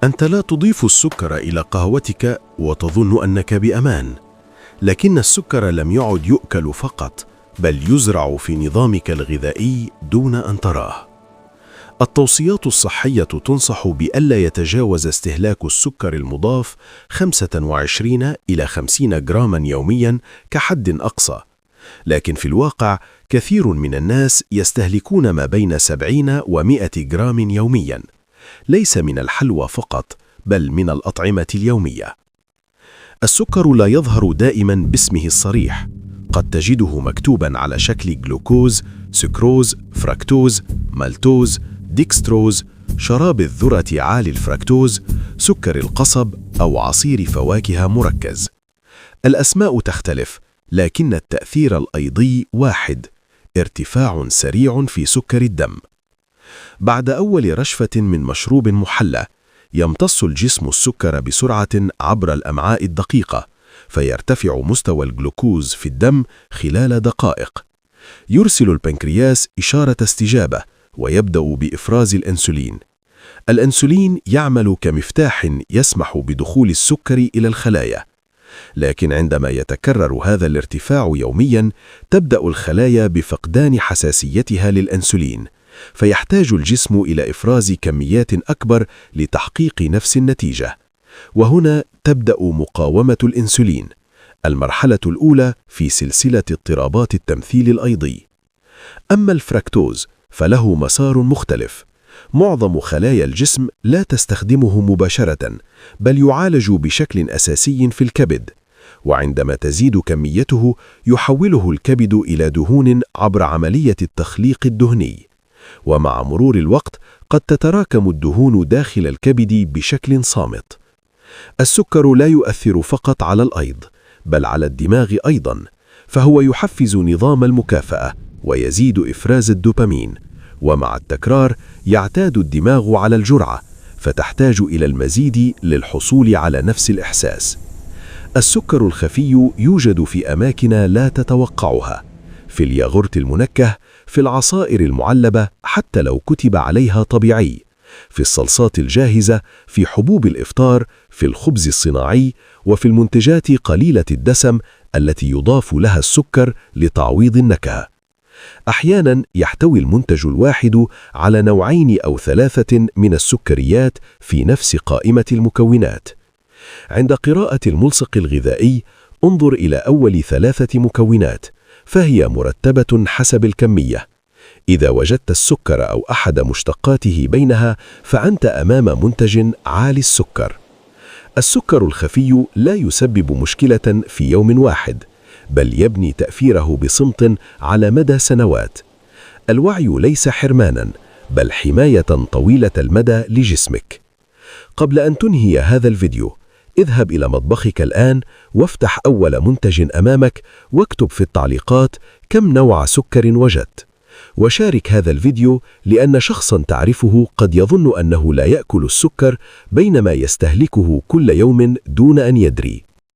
أنت لا تضيف السكر إلى قهوتك وتظن أنك بأمان، لكن السكر لم يعد يؤكل فقط، بل يزرع في نظامك الغذائي دون أن تراه. التوصيات الصحية تنصح بألا يتجاوز استهلاك السكر المضاف 25 إلى 50 جراما يومياً كحد أقصى، لكن في الواقع كثير من الناس يستهلكون ما بين 70 و100 جرام يومياً، ليس من الحلوى فقط، بل من الأطعمة اليومية. السكر لا يظهر دائماً باسمه الصريح، قد تجده مكتوباً على شكل جلوكوز، سكروز، فركتوز، مالتوز، ديكستروز، شراب الذرة عالي الفركتوز، سكر القصب أو عصير فواكه مركز. الأسماء تختلف، لكن التأثير الأيضي واحد: ارتفاع سريع في سكر الدم. بعد أول رشفة من مشروب محلى، يمتص الجسم السكر بسرعة عبر الأمعاء الدقيقة، فيرتفع مستوى الجلوكوز في الدم خلال دقائق. يرسل البنكرياس إشارة استجابة ويبدأ بإفراز الأنسولين. الأنسولين يعمل كمفتاح يسمح بدخول السكر إلى الخلايا، لكن عندما يتكرر هذا الارتفاع يومياً، تبدأ الخلايا بفقدان حساسيتها للأنسولين، فيحتاج الجسم إلى إفراز كميات أكبر لتحقيق نفس النتيجة. وهنا تبدأ مقاومة الأنسولين، المرحلة الأولى في سلسلة اضطرابات التمثيل الأيضي. أما الفركتوز فله مسار مختلف. معظم خلايا الجسم لا تستخدمه مباشرة، بل يعالج بشكل أساسي في الكبد، وعندما تزيد كميته يحوله الكبد إلى دهون عبر عملية التخليق الدهني. ومع مرور الوقت قد تتراكم الدهون داخل الكبد بشكل صامت. السكر لا يؤثر فقط على الأيض، بل على الدماغ أيضاً، فهو يحفز نظام المكافأة ويزيد إفراز الدوبامين، ومع التكرار يعتاد الدماغ على الجرعة، فتحتاج إلى المزيد للحصول على نفس الإحساس. السكر الخفي يوجد في أماكن لا تتوقعها، في الياغورت المنكه، في العصائر المعلبة حتى لو كتب عليها طبيعي، في الصلصات الجاهزة، في حبوب الإفطار، في الخبز الصناعي، وفي المنتجات قليلة الدسم التي يضاف لها السكر لتعويض النكهة. أحياناً يحتوي المنتج الواحد على 2 أو 3 من السكريات في نفس قائمة المكونات. عند قراءة الملصق الغذائي، انظر إلى أول 3 مكونات، فهي مرتبة حسب الكمية. إذا وجدت السكر أو أحد مشتقاته بينها، فأنت أمام منتج عالي السكر. السكر الخفي لا يسبب مشكلة في يوم واحد، بل يبني تأثيره بصمت على مدى سنوات. الوعي ليس حرماناً، بل حماية طويلة المدى لجسمك. قبل أن تنهي هذا الفيديو، اذهب إلى مطبخك الآن وافتح أول منتج أمامك، واكتب في التعليقات كم نوع سكر وجدت. وشارك هذا الفيديو، لأن شخصاً تعرفه قد يظن أنه لا يأكل السكر، بينما يستهلكه كل يوم دون أن يدري.